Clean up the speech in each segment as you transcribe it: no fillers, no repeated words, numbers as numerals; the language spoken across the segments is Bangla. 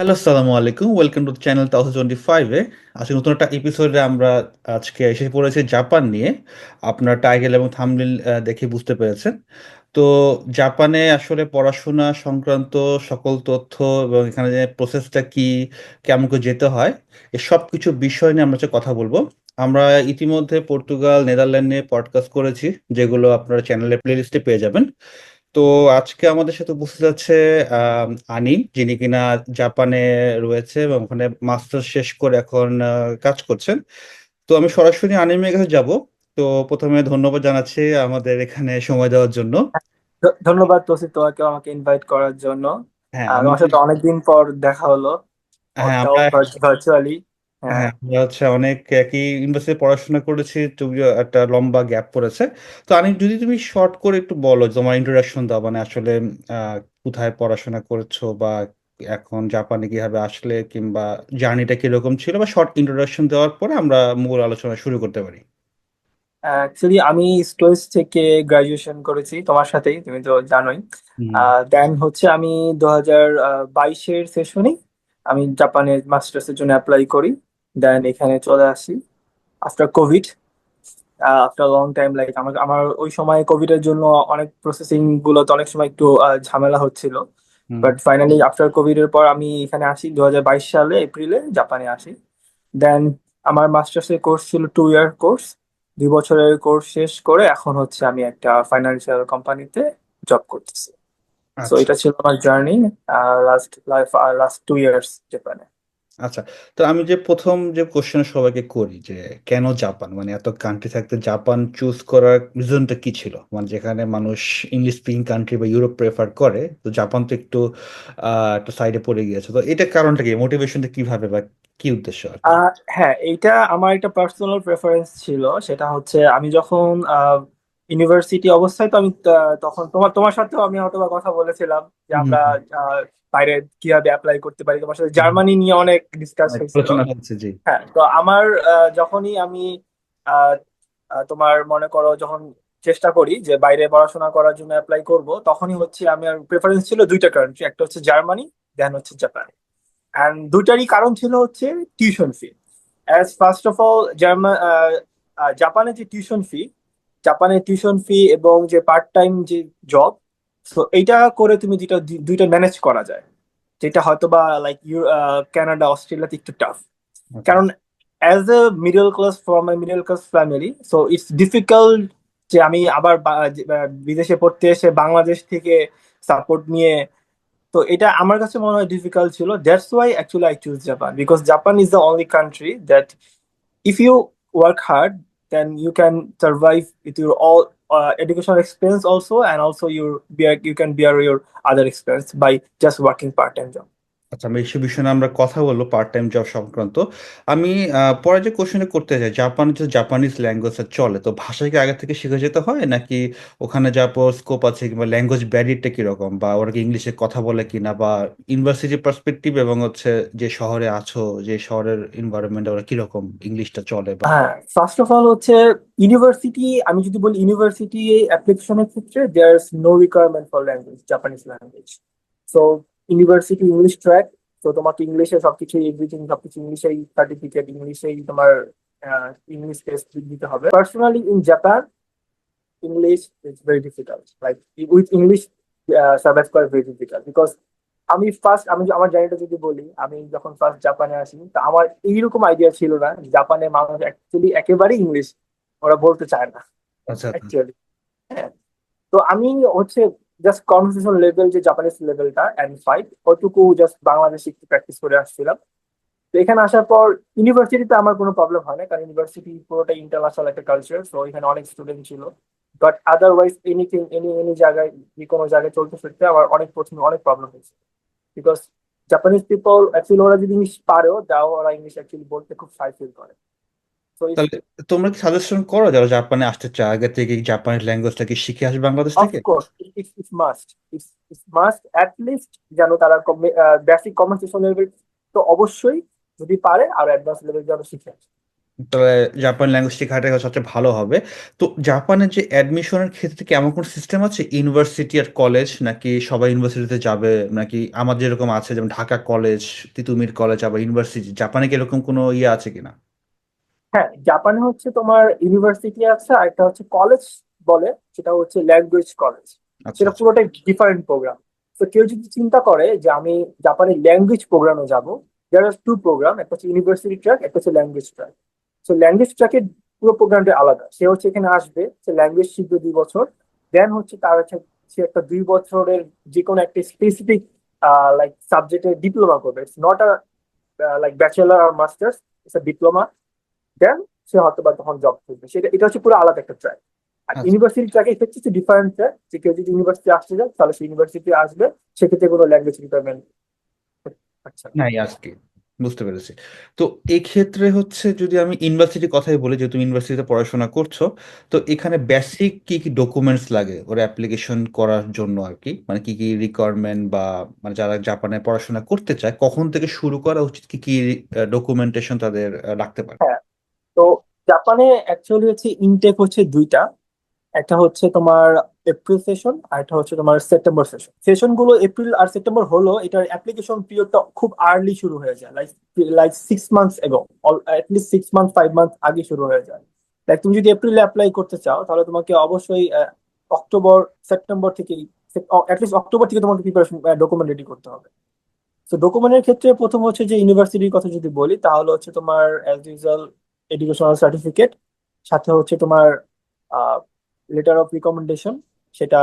হ্যালো, আসসালামু আলাইকুম। ওয়েলকাম টু চ্যানেল 2025 এ। আজকে নতুন একটা এপিসোডে আমরা আজকে এসে পড়েছি জাপান নিয়ে। আপনার টাইটেল এবং থাম্বনেল দেখে বুঝতে পেরেছেন। তো জাপানে আসলে পড়াশোনা সংক্রান্ত সকল তথ্য এবং এখানে যে প্রসেসটা কি, কেমন করে যেতে হয়, এই সব কিছু বিষয় নিয়ে আমরা আজকে কথা বলবো। আমরা ইতিমধ্যে পর্তুগাল, নেদারল্যান্ড নিয়ে পডকাস্ট করেছি, যেগুলো আপনারা চ্যানেলের প্লেলিস্টে পেয়ে যাবেন। তো আজকে আমাদের সাথে উপস্থিত আছে আহ, আনিম, যিনি কিনা জাপানে রয়েছে এবং ওখানে মাস্টার শেষ করে এখন কাজ করছেন। তো আমি সরাসরি আনিমের কাছে যাব। তো প্রথমে ধন্যবাদ জানাচ্ছি আমাদের এখানে সময় দেওয়ার জন্য। ধন্যবাদ তৌসিফ, তোমাকে আমাকে ইনভাইট করার জন্য। হ্যাঁ আমি তোমার সাথে অনেকদিন পর দেখা হলো, হ্যাঁ তাও আমরা ভার্চুয়ালি। হ্যাঁ। হ্যাঁ আমরা হচ্ছে অনেক একই ইউনিভার্সিটি পড়াশোনা করেছি, যদিও একটা লম্বা গ্যাপ পড়েছে। তো আমি যদি তুমি শর্ট করে একটু বলো, তোমার ইন্ট্রোডাকশন দাও, মানে আসলে আহ, কোথায় পড়াশোনা করেছো, বা এখন জাপানে কিভাবে আসলে, কিংবা জার্নিটা কিরকম ছিল, বা শর্ট ইন্ট্রোডাকশন দেওয়ার পরে আমরা মূল আলোচনা শুরু করতে পারি। অ্যাকচুয়ালি আমি স্টোইস থেকে গ্রাজুয়েশন করেছি তোমার সাথেই, তুমি তো জানোই। হুম। দেন হচ্ছে আমি 2022-এর সেশনে আমি জাপানে মাস্টার্সের জন্য অ্যাপ্লাই করি। দেন এখানে চলে আসি after Covid. After long time, like আমার আমার ওই সময় কোভিড এর জন্য অনেক প্রসেসিং গুলোতে অনেক সময় একটু ঝামেলা হচ্ছিল। হুম। বাট ফাইনালি আফটার কোভিড এর পর আমি এখানে আসি 2022 সালে এপ্রিলে জাপানে আসি। দেন আমার মাস্টার্স এর কোর্স ছিল 2 ইয়ার কোর্স। 2 বছরের কোর্স শেষ করে এখন হচ্ছে আমি একটা ফাইন্যান্সিয়াল কোম্পানিতে জব করতেছি। সো আচ্ছা। এটা ছিল আমার journey last life, last 2 years জাপানে। আচ্ছা, তো আমি যে প্রথম যে কোশ্চেন সবাইকে করি যে কেন জাপান, মানে এত কান্ট্রি থাকতে জাপান চুজ করার রিজনটা কি ছিল, মানে যেখানে মানুষ ইংলিশ স্পিকিং কান্ট্রি বা ইউরোপ প্রেফার করে, তো জাপান তো একটু একটা সাইডে পড়ে গিয়েছে। তো এটা কারণটা কি, মোটিভেশনটা কিভাবে বা কি উদ্দেশ্য আর কি? হ্যাঁ, এইটা আমার একটা পার্সোনাল প্রেফারেন্স ছিল। সেটা হচ্ছে আমি যখন ইউনিভার্সিটি অবস্থায়, তো আমি তখন তোমার তোমার সাথেও আমি হয়তো বা কথা বলেছিলাম যে হুম। আমরা আহ, বাইরে কিভাবে অ্যাপ্লাই করতে পারি। তোমার সাথে হুম। জার্মানি নিয়ে অনেক ডিসকাস অনেক হয়েছিল। আলোচনা হচ্ছে, জি। হ্যাঁ, তো আমার যখনই আমি আহ, তোমার মনে করো যখন চেষ্টা করি যে বাইরে পড়াশোনা করার জন্য অ্যাপ্লাই করব, তখনই হচ্ছে আমার প্রেফারেন্স ছিল দুইটা কান্ট্রি, একটা হচ্ছে জার্মানি, দেন হচ্ছে জাপান। অ্যান্ড দুইটারই কারণ ছিল হচ্ছে tuition fee. As first of all জাপানের যে টিউশন ফি, জাপানের টিউশন ফি এবং যে পার্ট টাইম যে জব, তো এইটা করে তুমি যেটা দুইটা ম্যানেজ করা যায়, যেটা হয়তো বা লাইক কানাডা অস্ট্রেলিয়াতে একটু টাফ। আচ্ছা। কারণ as a middle class, from a middle class family, so it's difficult যে আমি আবার বিদেশে পড়তে এসে বাংলাদেশ থেকে সাপোর্ট নিয়ে। তো এটা আমার কাছে মনে হয় ডিফিকাল্ট ছিল। That's why actually I choose Japan, because Japan is the only country that if you work hard, then you can survive with your all educational expense also, and also you can bear your other expense by just working part-time job. আচ্ছা, আমি এইসব বিষয়ে নিয়ে আমরা কথা বলবো, পার্ট টাইম জব সংক্রান্ত। আমি পরে যে কোশ্চেনটা করতে চাই, জাপান যে জাপানিজ ল্যাঙ্গুয়েজটা চলে, তো ভাষা কি আগে থেকে শিখে যেতে হয়, নাকি ওখানে যা স্কোপ আছে, কিংবা ল্যাঙ্গুয়েজ ব্যারিয়ারটা কিরকম, বা ওরা কি ইংলিশে কথা বলে কিনা, বা ইউনিভার্সিটি পার্সপেক্টিভ এবং হচ্ছে যে শহরে আছো, যে শহরের এনভায়রনমেন্ট, ওরা কিরকম ইংলিশটা চলে বা। হ্যাঁ, ফার্স্ট অফ অল হচ্ছে ইউনিভার্সিটি, আমি যদি বলি ইউনিভার্সিটি অ্যাপ্লিকেশনের ক্ষেত্রে there is no requirement for language, Japanese language. So university English track, তো তোমাকে ইংলিশে সবকিছু, এভরিথিং সবকিছু ইংলিশেই, সার্টিফিকেট ইংলিশেই, তোমার ইংলিশ টেস্ট দিতে হবে। Personally in Japan, English is very difficult, like with English survive করা ভেরি ডিফিকাল্ট। বিকজ আমি আমার জার্নিটা যদি বলি, আমি যখন ফার্স্ট জাপানে আসি, তা আমার এইরকম আইডিয়া ছিল না যে জাপানে মানুষ অ্যাকচুয়ালি একেবারেই ইংলিশ ওরা বলতে চায় না আচ্ছা, আচ্ছা। অ্যাকচুয়ালি। হ্যাঁ, তো আমি হচ্ছে জাস্ট কনভার্সেশন লেভেল, যে জাপানিজ লেভেলটা N5, ওটুকু জাস্ট বাংলাদেশে একটু প্র্যাকটিস করে আসছিলাম। তো এখানে আসার পর ইউনিভার্সিটিতে আমার কোনো প্রবলেম হয় না, কারণ ইউনিভার্সিটি পুরোটা ইন্টারন্যাশনাল একটা কালচার, তো এখানে অনেক স্টুডেন্ট ছিল। বাট আদারওয়াইজ এনিথিং, এনি জায়গায়, যে কোনো জায়গায় চলতে ফিরতে আমার অনেক প্রথমে অনেক প্রবলেম হয়েছে। বিকজ জাপানিজ পিপল অ্যাকচুয়ালি, ওরা যদি ইংলিশ পারেও তাও ওরা ইংলিশ অ্যাকচুয়ালি বলতে খুব শাই ফিল করে। তো তাহলে তোমরা কি সাজেশন করো যারা জাপানে আসতে চায়, আগে থেকে জাপানিজ ল্যাঙ্গুয়েজটা কি শিখে আসবে বাংলাদেশ থেকে? Of course it's must, it's must at least যেন তারা বেসিক কনভারসেশন লেভেল তো অবশ্যই যদি পারে, আর অ্যাডভান্স লেভেল যেন শিখে আসে। তাহলে জাপান ল্যাঙ্গুয়েজ শেখাটাই সবচেয়ে ভালো হবে। তো জাপানের যে অ্যাডমিশনের ক্ষেত্রে কি এমন কোনো সিস্টেম আছে ইউনিভার্সিটি আর কলেজ, নাকি সবাই ইউনিভার্সিটিতে যাবে, নাকি আমার যেরকম আছে যেমন ঢাকা কলেজ, তিতুমির কলেজ আবার ইউনিভার্সিটি, জাপানে কি এরকম কোনো ইয়ে আছে কিনা? হ্যাঁ, জাপানে হচ্ছে তোমার ইউনিভার্সিটি আছে আর একটা হচ্ছে কলেজ বলে, সেটা হচ্ছে ল্যাঙ্গুয়েজ কলেজ। আচ্ছা সেটা আচ্ছা। পুরোটাই ডিফারেন্ট প্রোগ্রাম। তো কেউ যদি চিন্তা করে যে আমি জাপানের ল্যাঙ্গুয়েজ প্রোগ্রামে যাব, দেয়ার আর টু প্রোগ্রাম, একটা হচ্ছে ইউনিভার্সিটি ট্র্যাক, একটা হচ্ছে ল্যাঙ্গুয়েজ ট্র্যাক। তো ল্যাঙ্গুয়েজ ট্র্যাকের পুরো প্রোগ্রামটা আলাদা। সে হচ্ছে এখানে আসবে, সে ল্যাঙ্গুয়েজ শিখবে 2 বছর, দেন হচ্ছে তার হচ্ছে সে একটা 2 বছরের যে কোনো একটা স্পেসিফিক লাইক সাবজেক্টে ডিপ্লোমা করবে। It's not a like bachelor আর masters, it's a diploma. Then সে হয়তো বা তখন জব করবে। সেটা এটা হচ্ছে পুরো আলাদা একটা ট্র্যাক। আর আচ্ছা। ইউনিভার্সিটি ট্র্যাকে এটা হচ্ছে ডিফারেন্ট ট্র্যাক, যে কেউ যদি ইউনিভার্সিটি আসতে যায় তাহলে সে ইউনিভার্সিটি আসবে, সেক্ষেত্রে কোনো ল্যাঙ্গুয়েজ রিকোয়ারমেন্ট। আচ্ছা। নাই আজকে বুঝতে পেরেছি। তো এক্ষেত্রে হচ্ছে যদি আমি ইউনিভার্সিটির কথাই বলি, যেহেতু তুমি ইউনিভার্সিটিতে পড়াশোনা করছো, তো এখানে বেসিক কি কি ডকুমেন্টস লাগে ওর অ্যাপ্লিকেশন করার জন্য আর কি, মানে কি কি রিকোয়ারমেন্ট, বা মানে যারা জাপানে পড়াশোনা করতে চায় কখন থেকে শুরু করা উচিত, কি কি ডকুমেন্টেশন তাদের রাখতে পারে? হ্যাঁ, তো জাপানে অ্যাকচুয়ালি হচ্ছে ইনটেক হচ্ছে দুইটা। একটা হচ্ছে তোমার এপ্রিল সেশন, আর একটা হচ্ছে তোমার সেপ্টেম্বর সেশন। সেশন গুলো এপ্রিল আর সেপ্টেম্বর হলো, এটার অ্যাপ্লিকেশন পিরিয়ডটা খুব আর্লি শুরু হয়ে যায়, লাইক লাইক 6 মান্থস এগো, অ্যাটলিস্ট 6 মান্থ 5 মান্থ আগে শুরু হয়ে যায়। লাইক তুমি যদি এপ্রিলে অ্যাপ্লাই করতে চাও তাহলে তোমাকে অবশ্যই অক্টোবর সেপ্টেম্বর থেকে, অ্যাটলিস্ট অক্টোবর থেকে তোমাকে প্রিপারেশন ডকুমেন্ট রেডি করতে হবে। তো ডকুমেন্টের ক্ষেত্রে প্রথম হচ্ছে যে ইউনিভার্সিটির কথা যদি বলি, তাহলে হচ্ছে তোমার অ্যাজ ইউজুয়াল এডুকেশনাল সার্টিফিকেট, সাথে হচ্ছে তোমার লেটার অফ রিকমেন্ডেশন। সেটা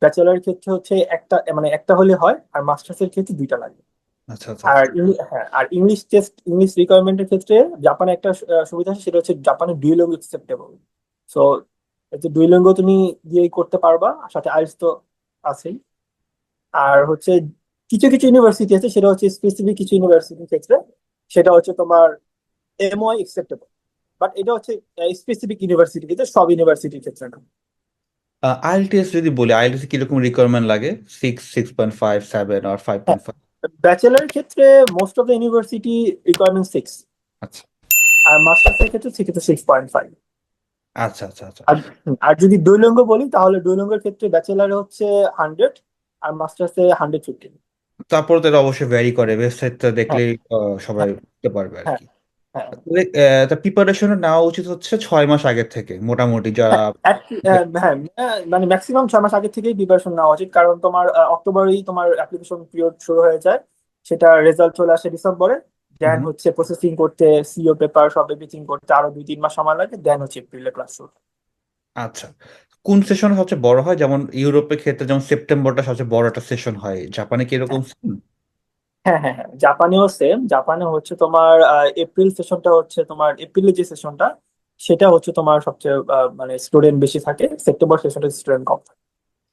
ব্যাচেলার ক্ষেত্রে হচ্ছে একটা, মানে একটা হলে হয়, আর মাস্টার্স এর ক্ষেত্রে দুইটা লাগে। আচ্ছা আচ্ছা আর আচ্ছা। হ্যাঁ, আর ইংলিশ টেস্ট, ইংলিশ রিকোয়ারমেন্টের ক্ষেত্রে জাপানে একটা সুবিধা আছে, সেটা হচ্ছে জাপানে ডুয়েলিঙ্গো অ্যাকসেপ্টেবল। সো ডুয়েলিঙ্গো তুমি দিয়েই করতে পারবা, আর সাথে আইএলটিএস তো আছেই। আর হচ্ছে কিছু কিছু ইউনিভার্সিটি আছে, সেটা হচ্ছে স্পেসিফিক কিছু ইউনিভার্সিটির ক্ষেত্রে সেটা হচ্ছে তোমার এমওয়াই অ্যাকসেপ্টেবল। বাট এটা হচ্ছে স্পেসিফিক ইউনিভার্সিটি ক্ষেত্রে, সব ইউনিভার্সিটির ক্ষেত্রে না। আইএলটিএস যদি বলি, আইএলটিএস কিরকম রিকোয়ারমেন্ট লাগে? 6, 6.5, 7 আর ফাইভ হ্যাঁ, পয়েন্ট ফাইভ ব্যাচেলার ক্ষেত্রে most of the university requirement 6, আচ্ছা আর মাস্টার্স এর ক্ষেত্রে সেক্ষেত্রে 6.5। আচ্ছা আচ্ছা আচ্ছা। আর আর যদি দুইলিঙ্গ বলি, তাহলে দুইলিঙ্গের ক্ষেত্রে ব্যাচেলারে হচ্ছে 100, আর মাস্টার্সে 150। তারপর তো এটা অবশ্যই ভ্যারি করে, ওয়েবসাইটটা হ্যাঁ, দেখলেই সবাই হ্যাঁ, বুঝতে পারবে আর হ্যাঁ, কি। হ্যাঁ, তা প্রিপারেশন নেওয়া উচিত হচ্ছে 6 মাস আগের থেকে মোটামুটি যা। হ্যাঁ, হ্যাঁ, মানে ম্যাক্সিমাম 6 মাস আগে থেকেই প্রিপারেশন নেওয়া উচিত, কারণ তোমার অক্টোবরেই তোমার অ্যাপ্লিকেশন পিরিয়ড শুরু হয়ে যায়। সেটা রেজাল্ট চলে আসে ডিসেম্বরে। দেন হুম। হচ্ছে প্রসেসিং করতে, সিও পেপার সব এভরিথিং করতে আরো 2-3 মাস সময় লাগে, দেন হচ্ছে এপ্রিলে ক্লাস শুরু। আচ্ছা, কোন সেশন সবচেয়ে বড় হয়? যেমন ইউরোপের ক্ষেত্রে যেমন সেপ্টেম্বরটা সবচেয়ে বড় একটা সেশন হয়, জাপানে কি এরকম হ্যাঁ, same? হ্যাঁ, হ্যাঁ, হ্যাঁ, জাপানেও সেম। জাপানে হচ্ছে তোমার এপ্রিল সেশনটা হচ্ছে তোমার এপ্রিলের যে সেশনটা, সেটা হচ্ছে তোমার সবচেয়ে মানে স্টুডেন্ট বেশি থাকে। সেপ্টেম্বর সেশনটা স্টুডেন্ট কম থাকে।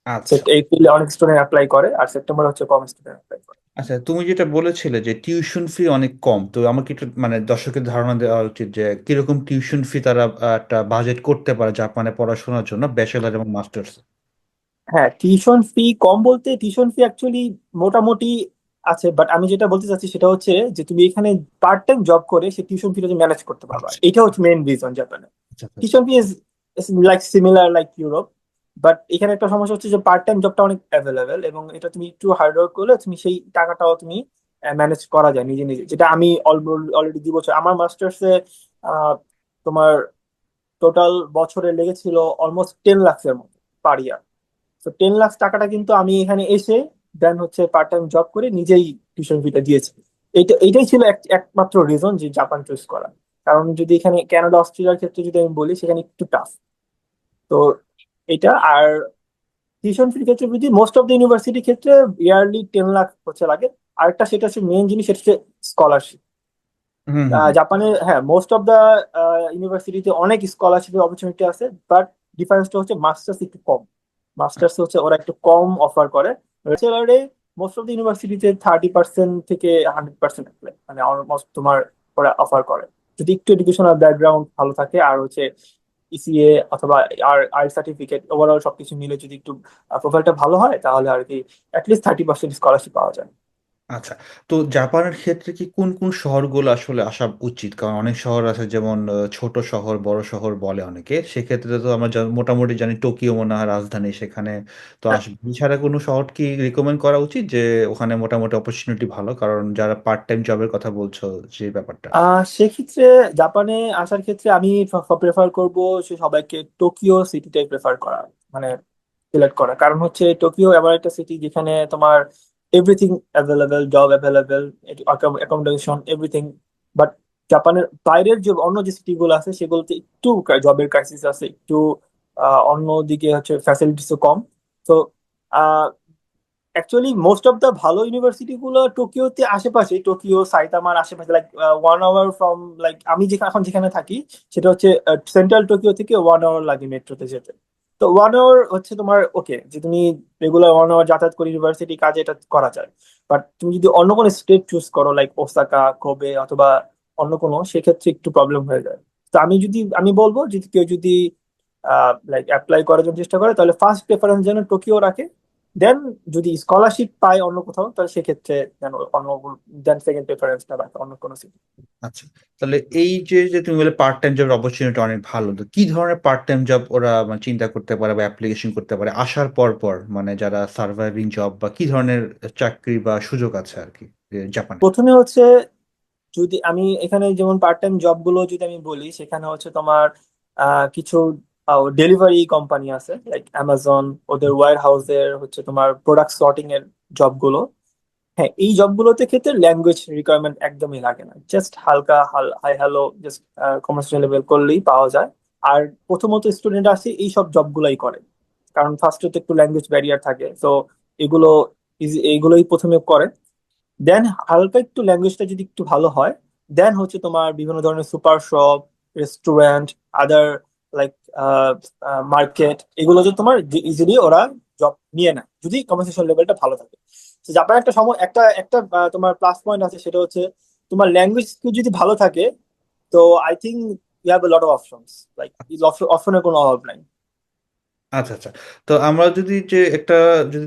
আচ্ছা এপ্রিলে অনেক স্টুডেন্ট অ্যাপ্লাই করে, আর সেপ্টেম্বর হচ্ছে কম স্টুডেন্ট অ্যাপ্লাই করে। আচ্ছা। তুমি যেটা বলেছিলে যে টিউশন ফি অনেক কম, তো আমাকে একটু মানে দর্শকের ধারণা দেওয়া উচিত যে কিরকম টিউশন ফি তারা একটা বাজেট করতে পারে জাপানে পড়াশোনার জন্য, ব্যাচেলার এবং মাস্টার্স। হ্যাঁ, টিউশন ফি কম বলতে টিউশন ফি অ্যাকচুয়ালি মোটামুটি আছে, বাট আমি যেটা বলতে চাচ্ছি সেটা হচ্ছে যে তুমি এখানে পার্ট টাইম জব করে সে টিউশন ফিটা ম্যানেজ করতে পারবা, আচ্ছা এটা হচ্ছে মেইন রিজন জাপানে। আচ্ছা আচ্ছা। Tuition fee is like similar like Europe, but এখানে একটা সমস্যা হচ্ছে যে পার্ট টাইম জবটা অনেক অ্যাভেলেবেল, এবং এটা তুমি একটু হার্ড ওয়ার্ক করলে তুমি সেই টাকাটাও তুমি ম্যানেজ করা যায় নিজে নিজে, যেটা আমি অলরেডি 2 বছর আমার মাস্টার্সে তোমার টোটাল বছরে লেগেছিল অলমোস্ট 10 লাখ এর মতো পার ইয়ার। তো 10 লাখ টাকাটা কিন্তু আমি এখানে এসে দেন হচ্ছে পার্ট টাইম জব করে নিজেই টিউশন ফিটা দিয়েছি। এইটাই ছিল একমাত্র রিজন যে জাপান চুজ করা। কারণ যদি এখানে কানাডা অস্ট্রেলিয়ার ক্ষেত্রে যদি আমি বলি, সেখানে একটু টাফ। তো এটা আর টিউশন ফির ক্ষেত্রে যদি মোস্ট অফ দ্য ইউনিভার্সিটির ক্ষেত্রে ইয়ারলি 10 লাখ হচ্ছে লাগে। আরেকটা সেটা হচ্ছে মেন জিনিস, সেটা হচ্ছে স্কলারশিপ। হুম হুম হুম। জাপানে হ্যাঁ মোস্ট অফ দা ইউনিভার্সিটিতে অনেক স্কলারশিপের অপরচুনিটি আছে, বাট ডিফারেন্সটা হচ্ছে মাস্টার্স একটু কম। মাস্টার্স হচ্ছে ওরা একটু কম অফার করে। ব্যাচেলারে মোস্ট অফ দ্য ইউনিভার্সিটিতে 30% থেকে 100% মানে অলমোস্ট তোমার ওরা অফার করে, যদি একটু এডুকেশনাল ব্যাকগ্রাউন্ড ভালো থাকে, আর হচ্ছে ইসিএ অথবা আর সার্টিফিকেট ওভারঅল সবকিছু মিলে যদি একটু প্রোফাইলটা ভালো হয়, তাহলে আর কি অ্যাটলিস্ট 30% স্কলারশিপ পাওয়া যায়। আচ্ছা। তো জাপানের ক্ষেত্রে কি কোন, কোন শহরগুলো আসলে আসা উচিত? কারণ অনেক শহর আছে যেমন ছোট শহর, বড় শহর বলে অনেকে। সেক্ষেত্রে তো আমরা মোটামুটি জানি টোকিও মনে হয় রাজধানী সেখানে তো হ্যাঁ, আসবে। এছাড়া কোনো শহর কি রিকমেন্ড করা উচিত যে ওখানে মোটামুটি অপরচুনিটি ভালো? কারণ যারা পার্ট টাইম জবের কথা বলছো যে ব্যাপারটা। সেক্ষেত্রে জাপানে আসার ক্ষেত্রে আমি প্রেফার করব সে সবাইকে টোকিও সিটিটাই প্রেফার করা, মানে সিলেক্ট করা। কারণ হচ্ছে টোকিও এমন একটা সিটি যেখানে তোমার everything available, job available, accommodation, everything. But জাপানের বাইরের যে অন্য যে সিটি গুলো আছে সেগুলোতে একটু জবের ক্রাইসিস আছে, একটু অন্যদিকে হচ্ছে ফ্যাসিলিটিসও কম। তো অ্যাকচুয়ালি মোস্ট অফ দা ভালো ইউনিভার্সিটি গুলো টোকিওতে আশেপাশে, টোকিও সাইতামার আশেপাশে, লাইক 1 আওয়ার ফ্রম, লাইক আমি যেখানে এখন যেখানে থাকি সেটা হচ্ছে সেন্ট্রাল টোকিও থেকে 1 আওয়ার লাগে মেট্রোতে যেতে। তো 1 আওয়ার হচ্ছে তোমার ওকে, যে তুমি রেগুলার 1 আওয়ার যাতায়াত করে ইউনিভার্সিটি কাজে এটা করা যায়। বাট তুমি যদি অন্য কোনো স্টেট চুজ করো লাইক ওসাকা, কোবে অথবা অন্য কোনো, সেক্ষেত্রে একটু প্রবলেম হয়ে যায়। তো আমি বলবো যদি কেউ যদি লাইক অ্যাপ্লাই করার জন্য চেষ্টা করে তাহলে ফার্স্ট প্রেফারেন্স যেন টোকিও রাখে। দেন যদি স্কলারশিপ পায় অন্য কোথাও তাহলে সেক্ষেত্রে যেন অন্য, দেন সেকেন্ড প্রেফারেন্সটা রাখে অন্য কোনো সিটি। আচ্ছা। তাহলে এই যে তুমি বলে পার্ট টাইম জবের অপরচুনিটি অনেক ভালো। তো কি ধরনের পার্ট টাইম জব ওরা মানে চিন্তা করতে পারে বা অ্যাপ্লিকেশন করতে পারে আসার পর মানে যারা সার্ভাইভিং জব বা কি ধরনের চাকরি বা সুযোগ আছে আর কি জাপানে? প্রথমে হচ্ছে, যদি আমি এখানে যেমন পার্ট টাইম জব গুলো যদি আমি বলি, সেখানে হচ্ছে তোমার কিছু ডেলিভারি কোম্পানি আছে লাইক অ্যামাজন, ওদের ওয়্যার হাউসের হচ্ছে তোমার প্রোডাক্ট সর্টিং এর জবগুলো। হ্যাঁ, এই জবগুলোতে ক্ষেত্রে ল্যাঙ্গুয়েজ রিকোয়ারমেন্ট একদমই লাগে না, জাস্ট হালকা hi hello just commercial level করলেই পাওয়া যায়। আর প্রথমত স্টুডেন্ট আসে এই সব জবগুলোই করে, কারণ ফার্স্টে তো একটু ল্যাঙ্গুয়েজ ব্যারিয়ার থাকে। তো এগুলো এইগুলোই প্রথমে করে। দেন হালকা একটু ল্যাঙ্গুয়েজটা যদি একটু ভালো হয়, দেন হচ্ছে তোমার বিভিন্ন ধরনের সুপার শপ, রেস্টুরেন্ট, আদার লাইক মার্কেট, এগুলো যে তোমার ইজিলি ওরা জব নিয়ে নেয় যদি কনভার্সেশন লেভেলটা ভালো থাকে। তো জাপানের একটা সময় একটা একটা তোমার প্লাস পয়েন্ট আছে, সেটা হচ্ছে তোমার ল্যাঙ্গুয়েজ যদি ভালো থাকে, তো I think you have a lot of options, like অপশনের কোনো অভাব নাই। আচ্ছা, আচ্ছা। তো আমরা যদি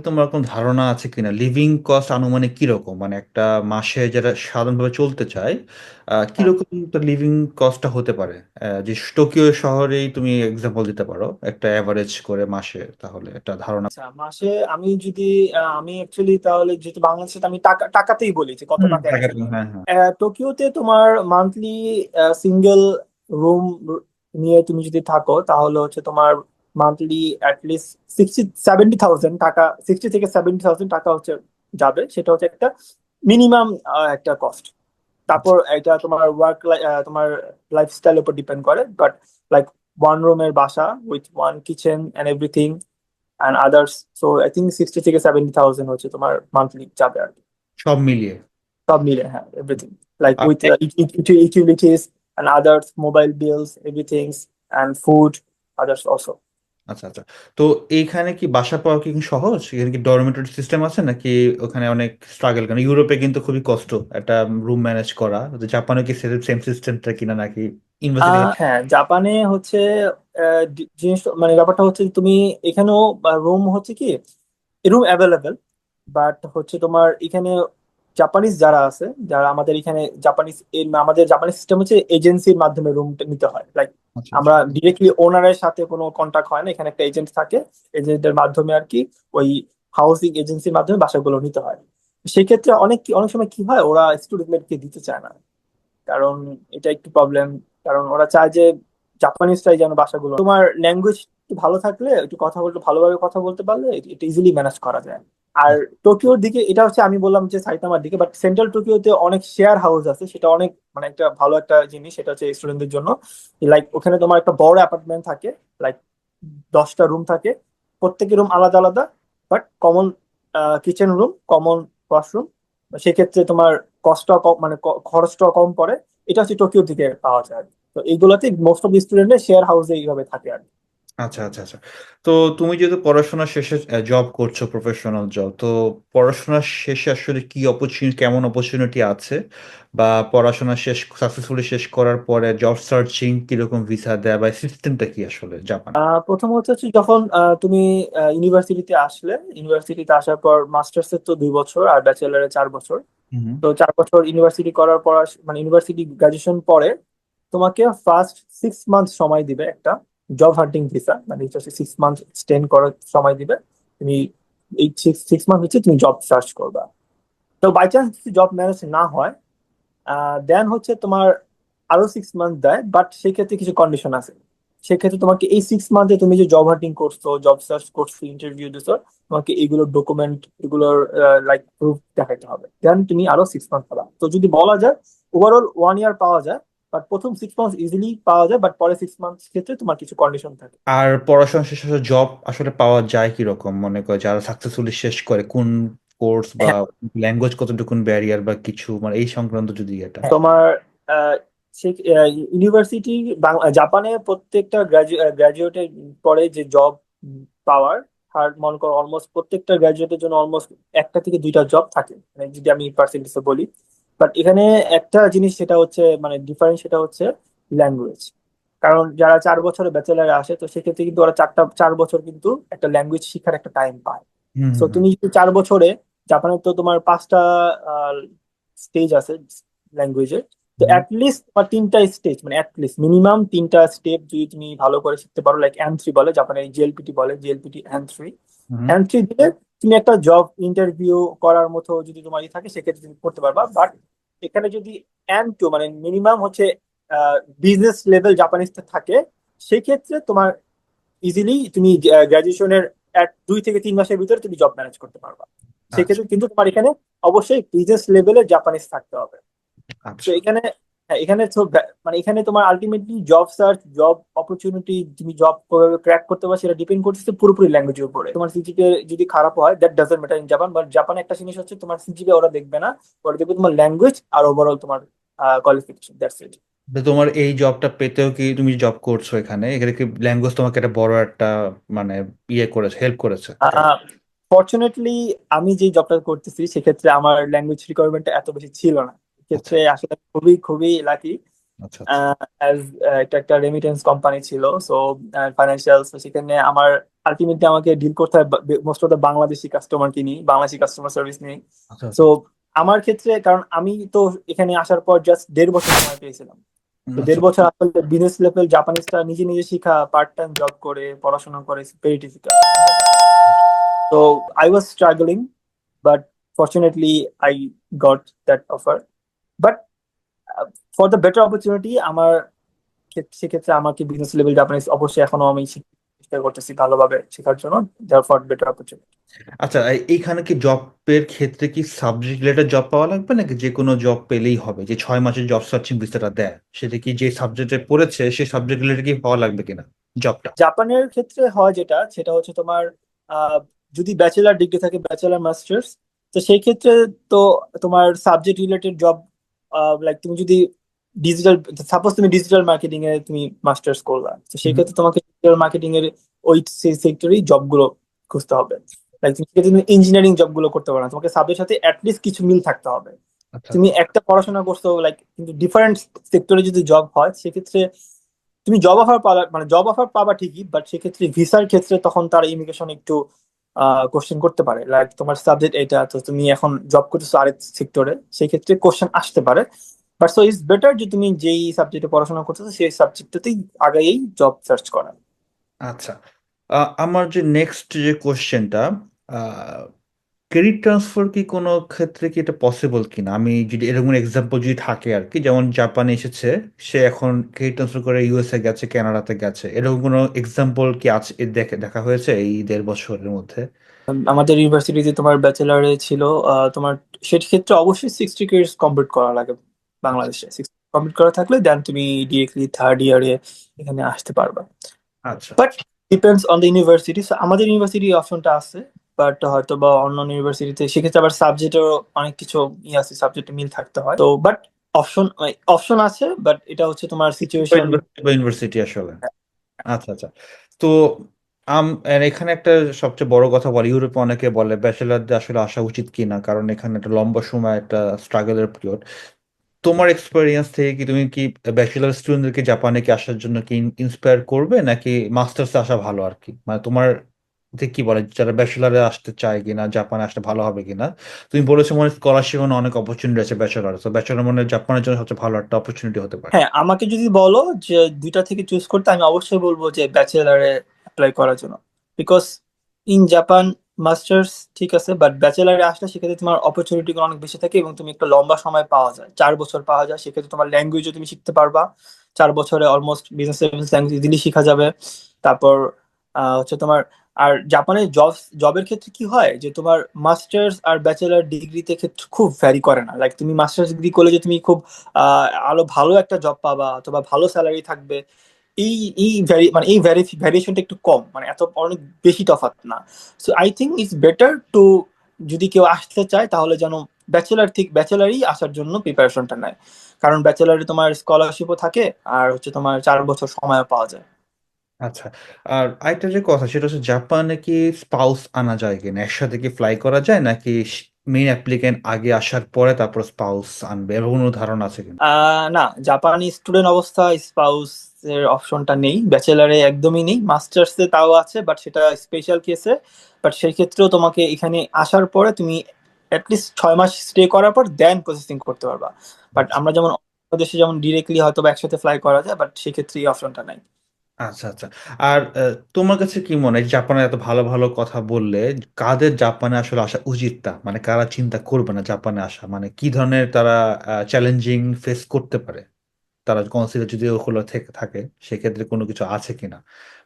তোমার কোনো ধারণা আছে কিনা লিভিং কস্ট আনুমানিক কিরকম? মানে একটা মাসে যারা সাধারণভাবে চলতে চায়, হ্যাঁ, কিরকম একটা লিভিং কস্টটা হতে পারে? যে টোকিও শহরেই তুমি এক্সাম্পল দিতে পারো একটা এভারেজ করে মাসে তাহলে একটা ধারণা। আচ্ছা, মাসে আমি যদি আমি অ্যাকচুয়ালি তাহলে যেহেতু বাংলাদেশে, তো আমি টাকাতেই বলি যে কত হুম, টাকা টাকা অ্যাকচুয়ালি। হ্যাঁ, হ্যাঁ। টোকিওতে তোমার মান্থলি সিঙ্গেল রুম নিয়ে তুমি যদি থাকো তাহলে হচ্ছে তোমার মান্থলি অ্যাটলিস্ট 60-70 থাউজেন্ড টাকা, 60 থেকে 70 থাউজেন্ড টাকা হচ্ছে যাবে। সেটা হচ্ছে একটা মিনিমাম একটা কস্ট। তারপর এটা তোমার তোমার লাইফস্টাইলের উপর ডিপেন্ড করে, বাট লাইক ওয়ান রুমের বাসা with one kitchen and everything and others, so I think 60 থেকে 70 থাউজেন্ড হচ্ছে তোমার মান্থলি যাবে আর কি। সব মিলিয়ে। সব মিলে, হ্যাঁ, এভরিথিং লাইক আর with utilities and others, mobile bills, everything and food, others also. আচ্ছা, আচ্ছা। তো এইখানে কি বাসা পাওয়া কি সহজ? এখানে কি ডরমেটরি সিস্টেম আছে নাকি ওখানে অনেক স্ট্রাগল? কারণ ইউরোপে কিন্তু খুবই কষ্ট একটা রুম ম্যানেজ করা। তো জাপানে কি সেম সিস্টেমটা কিনা নাকি ইউনিভার্সিটি? হ্যাঁ, জাপানে হচ্ছে জিনিস মানে ব্যাপারটা হচ্ছে যে তুমি এখানেও রুম হচ্ছে কি, রুম অ্যাভেলেবেল, বাট হচ্ছে তোমার এখানে জাপানিজ যারা আছে, যারা আমাদের এখানে জাপানিজ, আমাদের জাপানিজ সিস্টেম হচ্ছে এজেন্সির মাধ্যমে রুম নিতে হয়। লাইক আচ্ছা, আচ্ছা। আমরা ডিরেক্টলি ওনারের সাথে কোনো কন্ট্যাক্ট হয় না, এখানে একটা এজেন্ট থাকে, এজেন্টের মাধ্যমে আর কি ওই হাউসিং এজেন্সির মাধ্যমে বাসাগুলো নিতে হয়। সেক্ষেত্রে অনেক সময় কি হয়, ওরা স্টুডেন্টদেরকে দিতে চায় না, কারণ এটা একটু প্রবলেম। কারণ ওরা চায় যে জাপানিজরাই যেন বাসাগুলো, তোমার ল্যাঙ্গুয়েজ একটু ভালো থাকলে, একটু কথা বলতে ভালোভাবে কথা বলতে পারলে এটা ইজিলি ম্যানেজ করা যায়। আর টোকিওর দিকে এটা হচ্ছে আমি বললাম যে সাইতামার দিকে, বাট সেন্ট্রাল টোকিওতে অনেক শেয়ার হাউস আছে, সেটা অনেক মানে একটা ভালো একটা জিনিস, সেটা হচ্ছে স্টুডেন্টদের জন্য। লাইক ওখানে তোমার একটা বড় অ্যাপার্টমেন্ট থাকে, লাইক 10টা রুম থাকে, প্রত্যেকের রুম আলাদা আলাদা, but common kitchen room, common washroom. সেক্ষেত্রে তোমার কষ্টটা কম, মানে খরচটা কম পড়ে। এটা হচ্ছে টোকিওর দিকে পাওয়া যায়। তো এইগুলোতে মোস্ট অফ দি স্টুডেন্টরা শেয়ার হাউসে এইভাবে থাকে আর কি। আচ্ছা, আচ্ছা, আচ্ছা। তো তুমি যেহেতু পড়াশোনা শেষে জব করছো, প্রফেশনাল জব। তো পড়াশোনা শেষে আসলে কি কেমন অপরচুনিটি আছে? বা পড়াশোনা সাকসেসফুলি শেষ করার পরে জব সার্চিং কিরকম ভিসা দেয় বা সিস্টেমটা কি আসলে জাপানে? প্রথমত হচ্ছে যখন তুমি ইউনিভার্সিটিতে আসলে, ইউনিভার্সিটিতে আসার পর মাস্টার্স এর তো 2 বছর আর ব্যাচেলারে 4 বছর। হুম, হুম। তো 4 বছর ইউনিভার্সিটি করার পর মানে ইউনিভার্সিটি গ্রাজুয়েশন পরে তোমাকে ফার্স্ট 6 মান্থ সময় দিবে একটা জব হান্টিং ভিসা, মানে হচ্ছে 6 মান্থ স্টেন্ড করার সময় দিবে। তুমি এই সিক্স মান্থ হচ্ছে তুমি জব সার্চ করবা। তো বাই চান্স জব ম্যানেজ না হয়, দেন হচ্ছে তোমার আরো 6 মান্থ দেয়, বাট সেক্ষেত্রে কিছু কন্ডিশন আছে। সেক্ষেত্রে তোমাকে এই 6 মান্থে তুমি যে জব হান্টিং করছো, জব সার্চ করছো, ইন্টারভিউ দিছো, তোমাকে এগুলোর ডকুমেন্ট, এগুলোর লাইক প্রুফ দেখাতে হবে, দেন তুমি আরো 6 মান্থ পাবা। তো যদি বলা যায় ওভারঅল 1 ইয়ার পাওয়া যায়, বাট প্রথম 6 মান্থ ইজিলি পাওয়া যায়, বাট পরে 6 মান্থ ক্ষেত্রে তোমার কিছু কন্ডিশন থাকে। আর পড়াশোনা শেষে জব আসলে পাওয়া যায় কিরকম? মনে করে যারা সাকসেসফুলি শেষ করে কোন কোর্স বা হ্যাঁ, ল্যাঙ্গুয়েজ কতটুকুন ব্যারিয়ার বা কিছু মানে এই সংক্রান্ত যদি এটা। তোমার আহ, ইউনিভার্সিটি জাপানে প্রত্যেকটা গ্রাজুয়েটের পরে যে জব পাওয়ার আর মনে করো অলমোস্ট প্রত্যেকটা গ্রাজুয়েটের জন্য অলমোস্ট একটা থেকে দুইটা জব থাকে, মানে যদি আমি পার্সেন্টেজে বলি। বাট এখানে একটা জিনিস সেটা হচ্ছে মানে ডিফারেন্স, সেটা হচ্ছে ল্যাঙ্গুয়েজ। কারণ যারা 4 বছরের ব্যাচেলারে আসে, তো সেক্ষেত্রে কিন্তু ওরা 4 বছর কিন্তু একটা ল্যাঙ্গুয়েজ শিখার একটা টাইম পায়। হুম, তো হুম, হুম। তুমি যদি 4 বছরে, জাপানের তো তোমার 5টা স্টেজ আছে ল্যাঙ্গুয়েজের, তো হুম, অ্যাটলিস্ট তোমার 3টা স্টেজ, মানে অ্যাটলিস্ট মিনিমাম 3টা স্টেপ যদি তুমি ভালো করে শিখতে পারো, লাইক N3 বলে, জাপানে জিএলপিটি বলে, জিএলপিটি N3। হুম। N3 দিলে তুমি একটা জব ইন্টারভিউ করার মতো যদি তোমার থাকে, সেক্ষেত্রে তুমি করতে পারবা। বাট এখানে যদি N2 মানে মিনিমাম হচ্ছে বিজনেস লেভেল জাপানিজটা থাকে, সেক্ষেত্রে তোমার ইজিলি তুমি গ্রাজুয়েশনের 2 থেকে 3 মাসের ভিতরে তুমি জব ম্যানেজ করতে পারবা। আচ্ছা, সেক্ষেত্রে কিন্তু তোমার এখানে অবশ্যই বিজনেস লেভেলে জাপানিজ থাকতে হবে। তো আচ্ছা। এখানে, হ্যাঁ, এখানে তো মানে এখানে তোমার ultimately job search, job opportunity, তুমি জব কিভাবে ক্র্যাক করতে পারো সেটা ডিপেন্ড করতেছে পুরোপুরি ল্যাঙ্গুয়েজের উপরে। তোমার সিজিপিএ যদি খারাপ হয়, that doesn't matter in Japan, but জাপানে একটা জিনিস হচ্ছে তোমার সিজিপিএ ওরা দেখবে না, ওরা দেখবে তোমার ল্যাঙ্গুয়েজ আর ওভারঅল তোমার কোয়ালিফিকেশন, দ্যাটস ইট। তো তোমার এই জবটা পেতেও কি তুমি জব করছো এখানে এখানে কি ল্যাঙ্গুয়েজ তোমাকে একটা বড় একটা মানে করেছে, হেল্প করেছে? ফর্চুনেটলি আমি যে জবটা করতেছি সেক্ষেত্রে আমার ল্যাঙ্গুয়েজ রিকোয়ারমেন্ট এত বেশি ছিল না। আচ্ছা, ক্ষেত্রে আসলে খুবই খুবই লাকি। আচ্ছা, আচ্ছা। অ্যাজ এটা একটা রেমিটেন্স কোম্পানি ছিল, সো ফাইন্যান্সিয়াল, সেখানে আমার আলটিমেটলি আমাকে ডিল করতে হয় মোস্ট অফ দ্য বাংলাদেশি কাস্টমারকে নিয়ে, বাংলাদেশি কাস্টমার সার্ভিস নিয়ে। আচ্ছা, সো আচ্ছা। আমার ক্ষেত্রে, কারণ আমি তো এখানে আসার পর জাস্ট 1.5 বছর সময় পেয়েছিলাম, তো আচ্ছা, 1.5 বছর আসলে বিজনেস লেভেল জাপানিজটা নিজে নিজে শিখা, পার্ট টাইম জব করে পড়াশোনা করে, ভেরি ডিফিকাল্ট। তো I was struggling, but fortunately I got that offer. But for the better opportunity আমার সেক্ষেত্রে আমাকে বিজনেস লেভেল জাপানিজ অবশ্যই এখনো আমি চেষ্টা করতেছি ভালোভাবে শেখার জন্য, ফর বেটার অপরচুনিটি। আচ্ছা, এইখানে কি জবের ক্ষেত্রে কি সাবজেক্ট রিলেটেড জব পাওয়া লাগবে নাকি যে কোনো জব পেলেই হবে? যে 6 মাসের জব সার্চিং ভিসাটা দেয় সেটা কি যে সাবজেক্টে পড়েছে সেই সাবজেক্ট রিলেটেড কি পাওয়া লাগবে কিনা জবটা? জাপানের ক্ষেত্রে হয় যেটা, সেটা হচ্ছে তোমার আহ, যদি ব্যাচেলার ডিগ্রি থাকে, ব্যাচেলার মাস্টার্স, তো সেই ক্ষেত্রে তো তোমার সাবজেক্ট রিলেটেড জব, লাইক তুমি যদি ডিজিটাল, সাপোজ তুমি ডিজিটাল মার্কেটিং এ তুমি মাস্টার্স করলা, তো সেই হুম। ক্ষেত্রে তোমাকে ডিজিটাল মার্কেটিং এর ওই সেই সেক্টরেই জব গুলো খুঁজতে হবে। লাইক তুমি সেক্ষেত্রে তুমি ইঞ্জিনিয়ারিং জব গুলো করতে পারো না, তোমাকে সাবজেক্টের সাথে অ্যাটলিস্ট কিছু মিল থাকতে হবে। আচ্ছা, তুমি আচ্ছা। একটা পড়াশোনা করছো লাইক, কিন্তু ডিফারেন্ট সেক্টরে যদি জব হয়, সেক্ষেত্রে তুমি জব অফার পাবা, মানে জব অফার পাবা ঠিকই, বাট সেক্ষেত্রে ভিসার ক্ষেত্রে তখন তারা ইমিগ্রেশন একটু কোশ্চেন করতে পারে, লাইক তোমার সাবজেক্ট এটা, তো তুমি এখন জব করতেছো আরেক সেক্টরে, সেই ক্ষেত্রে কোশ্চেন আসতে পারে। বাট সো ইটস বেটার যে তুমি যেই সাবজেক্টে পড়াশোনা করতেছো সেই সাবজেক্টটাতেই আগেই জব সার্চ করা। আচ্ছা। আমার যে নেক্সট যে কোশ্চেনটা, ক্রেডিট ট্রান্সফার কি কোনো ক্ষেত্রে কি এটা পসিবল কিনা? আমি যদি এরকম এক্সাম্পল যদি থাকে আর কি, যেমন জাপানে এসেছে, সে এখন ক্রেডিট ট্রান্সফার করে ইউএসএ গেছে, কানাডাতে গেছে, এরকম কোনো এক্সাম্পল কি আছে? দেখা হয়েছে এই 1.5 বছরের মধ্যে? আমাদের ইউনিভার্সিটিতে তোমার ব্যাচেলারে ছিল, তোমার সেক্ষেত্রে অবশ্যই 60 ক্রেডিটস কমপ্লিট করা লাগে আচ্ছা, বাংলাদেশে। 60 কমপ্লিট করা থাকলে দেন তুমি ডিরেক্টলি থার্ড ইয়ারে এখানে আসতে পারবা। আচ্ছা। But depends on the university. আমাদের ইউনিভার্সিটি অপশনটা আছে, বাট হয়তো বা অন্য ইউনিভার্সিটিতে সেক্ষেত্রে আবার সাবজেক্টেরও অনেক কিছু আছে, সাবজেক্টে মিল থাকতে হয়। তো বাট অপশন অপশন আছে, বাট এটা হচ্ছে তোমার সিচুয়েশন। ইউনিভার্সিটি বা ইউনিভার্সিটি আসলে। আচ্ছা, আচ্ছা। তো এখানে একটা সবচেয়ে বড় কথা বলে, ইউরোপে অনেকে বলে ব্যাচেলারদের আসলে আসা উচিত কিনা, কারণ এখানে একটা লম্বা সময় একটা স্ট্রাগলের পিরিয়ড। তোমার এক্সপেরিয়েন্স থেকে কি তুমি কি ব্যাচেলার স্টুডেন্টদেরকে জাপানে কি আসার জন্য কি ইন্সপায়ার করবে, নাকি মাস্টার্সে আসা ভালো আর কি? মানে তোমার যে কি বলে, যারা ব্যাচেলারে আসতে চায় কিনা, জাপানে আসতে ভালো হবে কিনা? তুমি বলেছো মনে স্কলারশিপ অনেক অপরচুনিটি আছে ব্যাচেলার, তো ব্যাচেলার মানে জাপানের জন্য সবচেয়ে ভালো একটা অপরচুনিটি হতে পারে। হ্যাঁ, আমাকে যদি বলো যে দুইটা থেকে চুজ করতে, আমি অবশ্যই বলবো যে ব্যাচেলারে অ্যাপ্লাই করার জন্য। বিকজ ইন জাপান মাস্টার্স ঠিক আছে, বাট ব্যাচেলারে আসলে সেক্ষেত্রে তোমার অপরচুনিটি অনেক বেশি থাকে এবং তুমি একটা লম্বা সময় পাওয়া যায়, 4 বছর পাওয়া যায়। সেক্ষেত্রে তোমার ল্যাঙ্গুয়েজও তুমি শিখতে পারবা। 4 বছরে অলমোস্ট বিজনেস ল্যাঙ্গুয়েজ ইজিলি শেখা যাবে। তারপর হচ্ছে তোমার, আর জাপানে জবের ক্ষেত্রে কি হয় যে তোমার মাস্টার্স আর ব্যাচেলার ডিগ্রিতে ক্ষেত্রে খুব ভ্যারি করে না। লাইক তুমি মাস্টার্স ডিগ্রি করলে যে তুমি খুব আরো ভালো একটা জব পাবা অথবা ভালো স্যালারি থাকবে, এই এই মানে এই ভ্যারিয়েশনটা একটু কম, মানে এত অনেক বেশি তফাৎ না। So I think it's better to, যদি কেউ আসতে চায় তাহলে যেন ব্যাচেলারই আসার জন্য প্রিপারেশনটা নেয়। কারণ ব্যাচেলারে তোমার স্কলারশিপও থাকে, আর হচ্ছে তোমার 4 বছর সময়ও পাওয়া যায়। আচ্ছা। আর আরেকটা যে কথা সেটা হচ্ছে, জাপানে কি স্পাউস আনা যায় কিনা, একসাথে কি ফ্লাই করা যায়, নাকি মেইন অ্যাপ্লিকেন্ট আগে আসার পরে তারপর স্পাউস আনবে, এর কোনো ধারণা আছে কিনা? না, জাপানি স্টুডেন্ট অবস্থায় স্পাউস এর অপশনটা নেই, ব্যাচেলারে একদমই নেই। মাস্টার্সে তাও আছে, বাট সেটা স্পেশাল কেসে। বাট সেই ক্ষেত্রেও তোমাকে এখানে আসার পরে তুমি অ্যাটলিস্ট 6 মাস স্টে করার পর দেন প্রসেসিং করতে পারবা। বাট আমরা যেমন অন্য দেশে যেমন ডিরেক্টলি হয়তো বা একসাথে ফ্লাই করা যায়, বাট সেক্ষেত্রে এই অপশনটা নাই। আচ্ছা, আচ্ছা। আর তোমার কাছে কি মনে হয়, জাপানের এত ভালো ভালো কথা বললে, কাদের জাপানে আসলে আসা উচিত না, মানে কারা চিন্তা করবে না জাপানে আসা, মানে কি ধরনের তারা চ্যালেঞ্জিং ফেস করতে পারে, তারা কনসিডার যদি ওগুলো থেকে থাকে, সেক্ষেত্রে কোনো কিছু আছে কিনা?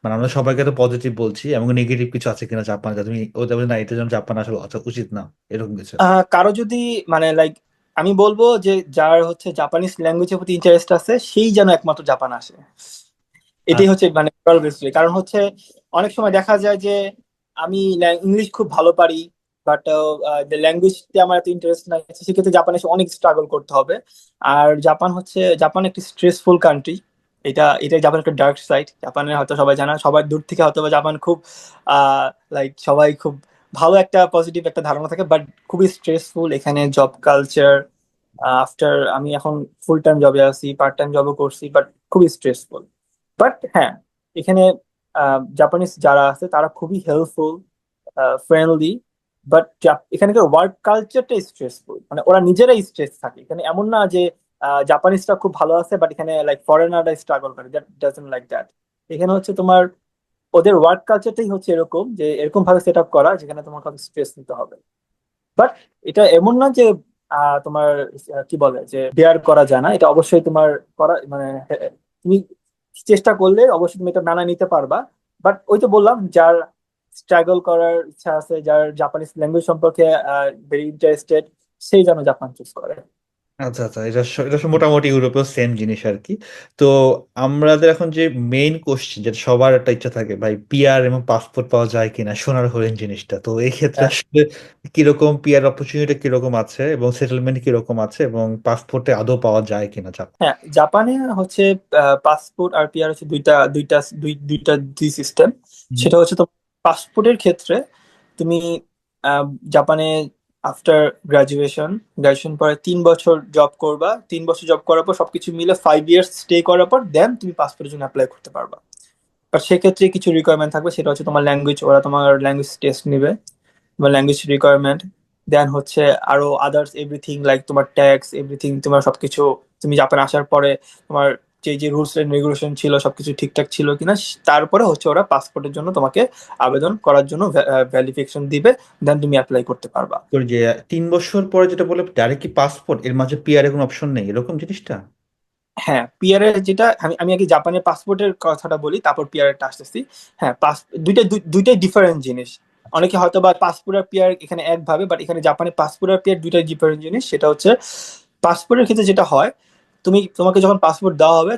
মানে আমরা সবাইকে তো পজিটিভ বলছি, এবং নেগেটিভ কিছু আছে কিনা জাপানে, যা তুমি ওদের বলে না এটার জন্য জাপান আসলে আসা উচিত না, এরকম কিছু? কারো যদি মানে লাইক, আমি বলবো যে যার হচ্ছে জাপানিজ ল্যাঙ্গুয়েজের প্রতি ইন্টারেস্ট আছে সেই যেন একমাত্র জাপান আসে। এটাই আচ্ছা, হচ্ছে মানে বেসিক্যালি। কারণ হচ্ছে অনেক সময় দেখা যায় যে আমি ইংলিশ খুব ভালো পারি, বাট ল্যাঙ্গুয়েজতে আমার এত ইন্টারেস্ট নাই, সেক্ষেত্রে জাপানে এসে অনেক স্ট্রাগল করতে হবে। আর জাপান একটি স্ট্রেসফুল কান্ট্রি। এটাই জাপান একটা ডার্ক সাইড। জাপানের হয়তো সবাই জানা, সবার দূর থেকে হয়তো বা জাপান খুব লাইক সবাই খুব ভালো একটা পজিটিভ একটা ধারণা থাকে, বাট খুবই স্ট্রেসফুল এখানে জব কালচার। আফটার আমি এখন ফুল টাইম জবে আছি, পার্ট টাইম জবও করছি, বাট খুবই স্ট্রেসফুল। বাট হ্যাঁ, এখানে জাপানিজ যারা আছে তারা খুবই হেল্পফুল, ফ্রেন্ডলি। বাট এখানকার ওয়ার্ক কালচারটা স্ট্রেসফুল, মানে ওরা নিজেরাই স্ট্রেস থাকে এখানে। এমন না যে জাপানিজরা খুব ভালো আছে বাট এখানে লাইক ফরেনাররা স্ট্রাগল করে, দ্যাট ডাজন্ট লাইক দ্যাট। এখানে হচ্ছে তোমার ওদের ওয়ার্ক কালচারটাই হচ্ছে এরকম, যে এরকম ভাবে সেট আপ করা যেখানে তোমার কাছে স্ট্রেস নিতে হবে। বাট এটা এমন না যে তোমার কি বলে যে বেয়ার করা যায় না, এটা অবশ্যই তোমার করা মানে তুমি চেষ্টা করলে অবশ্যই তুমি এটা মানায় নিতে পারবা। বাট ওই তো বললাম, যার স্ট্রাগল করার ইচ্ছা আছে, যার জাপানিজ ল্যাঙ্গুয়েজ সম্পর্কে ভেরি ইন্টারেস্টেড, সেই যেন জাপান চুজ করে। আচ্ছা, আচ্ছা। এটা মোটামুটি ইউরোপেও সেম জিনিস আর কি। তো আমাদের এখন যে মেইন কোশ্চেন, যেটা সবার একটা ইচ্ছা থাকে, ভাই পিআর এবং পাসপোর্ট পাওয়া যায় কিনা, সোনার হরিণ জিনিসটা, তো এই ক্ষেত্রে হ্যাঁ, আসলে কিরকম পিআর অপরচুনিটি কিরকম আছে, এবং সেটেলমেন্ট কিরকম আছে, এবং পাসপোর্টে আদৌ পাওয়া যায় কিনা জাপান? হ্যাঁ, জাপানে হচ্ছে পাসপোর্ট আর পিআর হচ্ছে দুই সিস্টেম। হুম। সেটা হচ্ছে তো পাসপোর্টের ক্ষেত্রে তুমি আহ, জাপানে আফটার গ্রাজুয়েশন পরে 3 বছর জব করবা। 3 বছর জব করার পর সবকিছু মিলে 5 ইয়ার্স স্টে করার পর দেন তুমি পাসপোর্টের জন্য অ্যাপ্লাই করতে পারবা। আর সেক্ষেত্রে কিছু রিকোয়ারমেন্ট থাকবে, সেটা হচ্ছে তোমার ল্যাঙ্গুয়েজ, ওরা তোমার ল্যাঙ্গুয়েজ টেস্ট নিবে, তোমার ল্যাঙ্গুয়েজ রিকোয়ারমেন্ট। দেন হচ্ছে আরো আদার্স এভরিথিং, লাইক তোমার ট্যাক্স এভরিথিং, তোমার সবকিছু তুমি জাপানে আসার পরে তোমার যে যে রুলস এন্ড রেগুলেশন ছিল সবকিছু ঠিকঠাক ছিল কিনা। তারপরে হচ্ছে ওরা পাসপোর্টের জন্য তোমাকে আবেদন করার জন্য ভ্যালিফিকেশন দিবে, দেন তুমি অ্যাপ্লাই করতে পারবা। তোর যে 3 বছর পরে যেটা বলে ডাইরেক্ট কি পাসপোর্ট, এর মাঝে পিআর এর কোনো অপশন নেই এরকম জিনিসটা? হ্যাঁ, পিআর এর যেটা, আমি আমি আগে জাপানের পাসপোর্টের কথাটা বলি, তারপর পিআর এরটা আসতেছি। হ্যাঁ, দুইটাই ডিফারেন্ট জিনিস। আচ্ছা। অনেকে হয়তো বা পাসপোর্ট আর পিআর এখানে এক ভাবে, বাট এখানে জাপানে পাসপোর্ট আর পিআর দুইটাই ডিফারেন্ট জিনিস। সেটা হচ্ছে পাসপোর্টের ক্ষেত্রে যেটা হয়, তোমাকে যখন পাসপোর্ট দেওয়া হবে,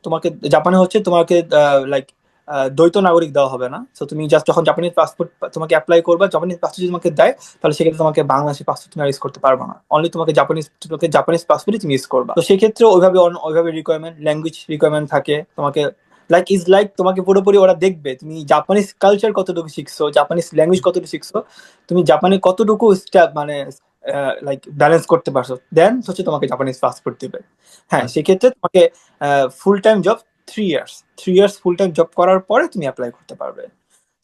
তোমাকে জাপানে হচ্ছে তোমাকে লাইক দ্বৈত নাগরিক দেওয়া হবে না। তো তুমি জাস্ট যখন জাপানিজ পাসপোর্ট তোমাকে অ্যাপ্লাই করবা, জাপানিজ পাসপোর্ট যদি তোমাকে দেয়, তাহলে সেক্ষেত্রে তোমাকে বাংলাদেশের পাসপোর্ট তুমি ইউজ করতে পারবে না। অনলি তোমাকে জাপানিজ পাসপোর্টই তুমি ইউজ করবা। তো সেক্ষেত্রে ওইভাবে রিকোয়ারমেন্ট, ল্যাঙ্গুয়েজ রিকোয়ারমেন্ট থাকে তোমাকে। লাইক তোমাকে পুরোপুরি ওরা দেখবে তুমি জাপানিজ কালচার কতটুকু শিখছো, জাপানিজ ল্যাঙ্গুয়েজ কতটুকু শিখছো, তুমি জাপানে কতটুকু স্টেপ মানে লাইক ব্যালেন্স করতে পারছো, দেন হচ্ছে তোমাকে জাপানিজ পাসপোর্ট দিবে। হ্যাঁ, আচ্ছা। সেক্ষেত্রে তোমাকে full time job 3 years, 3 years full time job করার পরে তুমি অ্যাপ্লাই করতে পারবে।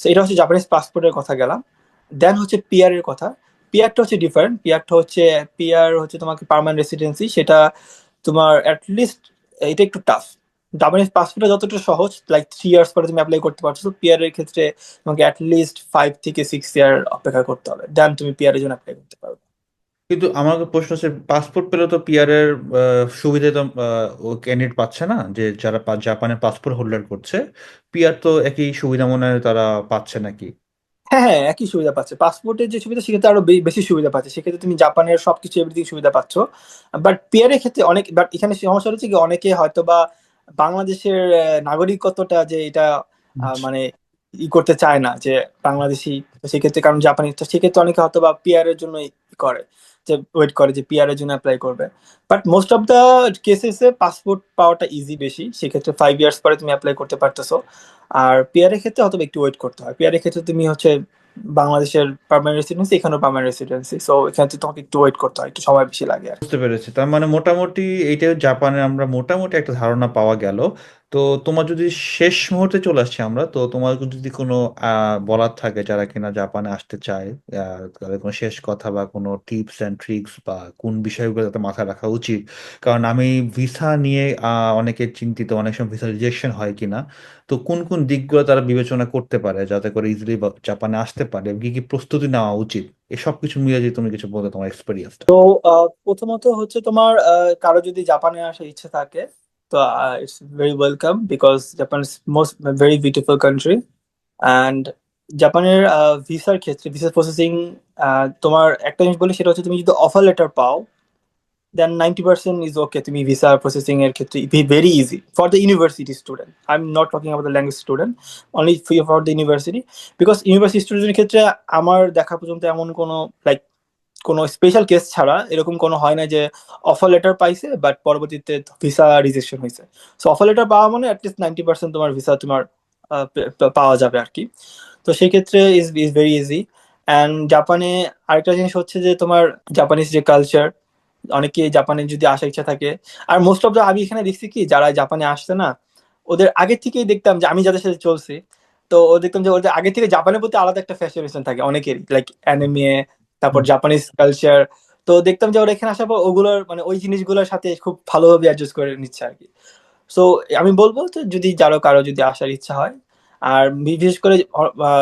তো এটা হচ্ছে জাপানিজ পাসপোর্টের কথা গেলাম। দেন হচ্ছে পিআর এর কথা। পিআরটা হচ্ছে ডিফারেন্ট। পিআর হচ্ছে তোমাকে পার্মানেন্ট রেসিডেন্সি, সেটা তোমার অ্যাটলিস্ট, এটা একটু টাফ। জাপানিজ পাসপোর্টটা যতটা সহজ, লাইক 3 ইয়ার্স পরে তুমি অ্যাপ্লাই করতে পারছো, তো পিআর এর ক্ষেত্রে তোমাকে অ্যাটলিস্ট 5 থেকে 6 ইয়ার অপেক্ষা করতে হবে, দেন তুমি পিআর এর জন্য অ্যাপ্লাই করতে পারবে। কিন্তু আমার প্রশ্ন হচ্ছে, পাসপোর্ট পেলে তো পিআর এর সুবিধা তো ও ক্যান্ডিডেট পাচ্ছে না, যে যারা জাপানের পাসপোর্ট হোল্ডার করছে, পিআর তো একই সুবিধা মনে হয় তারা পাচ্ছে নাকি? হ্যাঁ হ্যাঁ, একই সুবিধা পাচ্ছে। পাসপোর্টের যে সুবিধা সেক্ষেত্রে আরো বেশি সুবিধা পাচ্ছে, সেক্ষেত্রে তুমি জাপানের সবকিছু এভরিথিং সুবিধা পাচ্ছ। বাট পিআর এর ক্ষেত্রে অনেক, বাট এখানে সমস্যা হচ্ছে কি, অনেকে হয়তো বা বাংলাদেশের নাগরিকত্বটা যে এটা মানে করতে চায় না যে বাংলাদেশি, তো সেক্ষেত্রে কারণ জাপানি, তো সেক্ষেত্রে অনেকে হয়তো বা পিআর এর জন্য করে, যে ওয়েট করে যে পিআর এর জন্য অ্যাপ্লাই করবে। বাট মোস্ট অফ দা কেসেসে পাসপোর্ট পাওয়াটা ইজি বেশি, সেক্ষেত্রে 5 ইয়ার্স পরে তুমি অ্যাপ্লাই করতে পারতেছো। আর পিআর এর ক্ষেত্রে হয়তো একটু ওয়েট করতে হয়। পিআর এর ক্ষেত্রে তুমি হচ্ছে বাংলাদেশের পার্মানেন্ট রেসিডেন্সি, এখানেও পার্মানেন্ট রেসিডেন্সি, সো এখানে তোমাকে একটু ওয়েট করতে হয়, একটু সময় বেশি লাগে আর কি। বুঝতে পেরেছি। তার মানে মোটামুটি এইটা জাপানে আমরা মোটামুটি একটা ধারণা পাওয়া গেল। তো তোমার যদি শেষ মুহূর্তে চলে আসছি আমরা, তো তোমার যদি কোনো বলার থাকে যারা কিনা জাপানে আসতে চায়, তাদের কোনো শেষ কথা বা কোনো টিপস অ্যান্ড ট্রিক্স বা কোন বিষয়গুলো যাতে মাথায় রাখা উচিত? কারণ আমি ভিসা নিয়ে অনেকে চিন্তিত, অনেক সময় ভিসা রিজেকশন হয় কিনা। তো কোন কোন দিকগুলো তারা বিবেচনা করতে পারে যাতে করে ইজিলি জাপানে আসতে পারে, এবং কি কি প্রস্তুতি নেওয়া উচিত? এসব কিছু মিলে যদি তুমি কিছু বলতে, তোমার এক্সপিরিয়েন্সটা। প্রথমত হচ্ছে তোমার কারো যদি জাপানে আসার ইচ্ছে থাকে, তো it's very welcome, because Japan is most very beautiful country. And জাপানের ভিসার ক্ষেত্রে ভিসা প্রসেসিং, তোমার একটা জিনিস বলি, সেটা হচ্ছে তুমি যদি অফার লেটার পাও, দেন 90% ইজ ওকে, তুমি ভিসা প্রসেসিং এর ক্ষেত্রে very easy for the university student. I am not talking about the language student, only for the university. Because university স্টুডেন্টের ক্ষেত্রে আমার দেখা পর্যন্ত এমন কোনো লাইক কোনো স্পেশাল কেস ছাড়া এরকম কোনো হয় না যে অফার লেটার পাইছে বাট পরবর্তীতে ভিসা রিজেকশন হয়েছে। সো অফার লেটার পাওয়া মানে অ্যাটলিস্ট 90% তোমার ভিসা তোমার পাওয়া যাবে আর কি। তো সেই ক্ষেত্রে is is very easy. And জাপানে আরেকটা জিনিস হচ্ছে যে তোমার জাপানিজ যে কালচার, অনেকে জাপানে যদি আসার ইচ্ছা থাকে, আর মোস্ট অফ দা আমি এখানে দেখছি কি যারা জাপানে আসছে না, ওদের আগে থেকেই দেখতাম যে আমি যাদের সাথে চলছি, তো ও দেখতাম যে ওদের আগে থেকে জাপানের প্রতি আলাদা একটা ফ্যাসিনেশন থাকে অনেকেরই, লাইক অ্যানিমে, তারপর জাপানিজ কালচার। তো দেখতাম যে ওরা এখানে আসার পর ওগুলোর মানে ওই জিনিসগুলোর সাথে খুব ভালোভাবে অ্যাডজাস্ট করে নিচ্ছে আর কি। সো আমি বলবো যে যদি কারো যদি আসার ইচ্ছা হয়, আর বিশেষ করে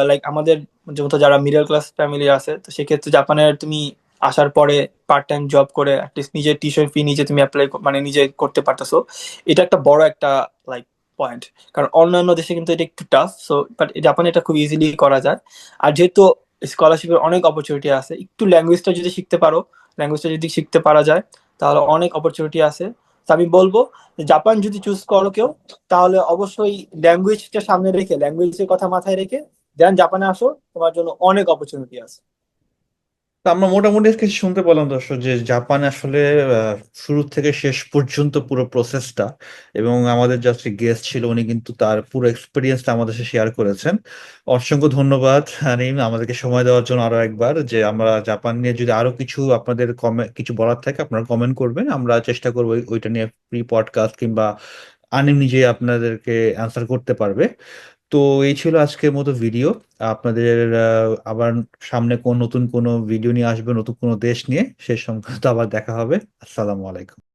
লাইক আমাদের মতো যারা মিডল ক্লাস ফ্যামিলি আছে, তো সেক্ষেত্রে জাপানের তুমি আসার পরে পার্ট টাইম জব করে অ্যাটলিস্ট নিজের টিউশন ফি নিজে তুমি অ্যাপ্লাই মানে নিজে করতে পারতেছো, এটা একটা বড় একটা লাইক পয়েন্ট। কারণ অন্যান্য দেশে কিন্তু এটা একটু টাফ, সো বাট জাপানে এটা খুব ইজিলি করা যায়। আর যেহেতু স্কলারশিপের অনেক অপরচুনিটি আছে, একটু ল্যাঙ্গুয়েজটা যদি শিখতে পারো, ল্যাঙ্গুয়েজটা যদি শিখতে পারা যায়, তাহলে অনেক অপরচুনিটি আছে। তো আমি বলবো যে জাপান যদি চুজ করো কেউ, তাহলে অবশ্যই ল্যাঙ্গুয়েজটা সামনে রেখে, ল্যাঙ্গুয়েজের কথা মাথায় রেখে দেন জাপানে আসো, তোমার জন্য অনেক অপরচুনিটি আছে। তো আমরা মোটামুটি কিছু শুনতে পেলাম দর্শক, যে জাপান আসলে শুরু থেকে শেষ পর্যন্ত পুরো প্রসেসটা, এবং আমাদের জাস্ট গেস্ট ছিল, উনি কিন্তু তার পুরো এক্সপিরিয়েন্সটা আমাদের সাথে শেয়ার করেছেন। অসংখ্য ধন্যবাদ হানিম, আমাদেরকে সময় দেওয়ার জন্য আরো একবার। যে আমরা জাপান নিয়ে যদি আরো কিছু আপনাদের কিছু বলার থাকে, আপনারা কমেন্ট করবেন, আমরা চেষ্টা করবো ওইটা নিয়ে প্রি পডকাস্ট, কিংবা আনিম নিজে আপনাদেরকে অ্যান্সার করতে পারবে। তো এই ছিল আজকের মতো ভিডিও। আপনাদের আবার সামনে কোন নতুন কোনো ভিডিও নিয়ে আসবে, নতুন কোনো দেশ নিয়ে, সে সংক্রান্ত আবার দেখা হবে। আসসালামু আলাইকুম।